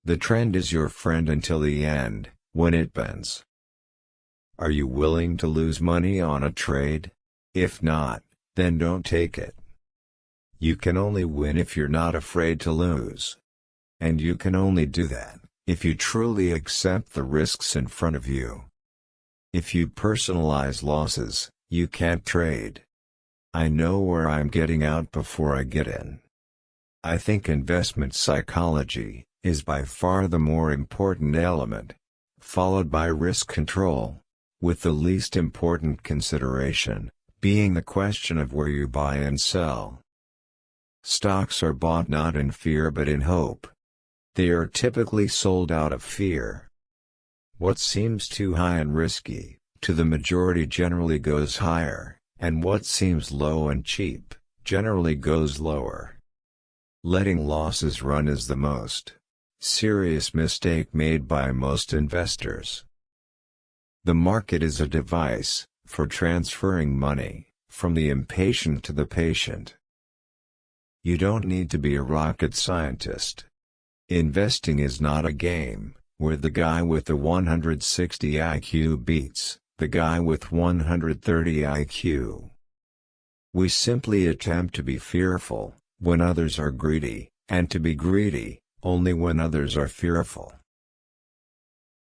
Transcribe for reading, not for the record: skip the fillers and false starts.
The trend is your friend until the end, when it bends. Are you willing to lose money on a trade? If not, then don't take it. You can only win if you're not afraid to lose. And you can only do that if you truly accept the risks in front of you. If you personalize losses, you can't trade. I know where I'm getting out before I get in. I think investment psychology is by far the more important element, followed by risk control, with the least important consideration being the question of where you buy and sell. Stocks are bought not in fear but in hope. They are typically sold out of fear. What seems too high and risky, to the majority generally goes higher, and what seems low and cheap, generally goes lower. Letting losses run is the most serious mistake made by most investors. The market is a device for transferring money from the impatient to the patient. You don't need to be a rocket scientist. Investing is not a game where the guy with the 160 IQ beats the guy with 130 IQ. We simply attempt to be fearful when others are greedy, and to be greedy only when others are fearful.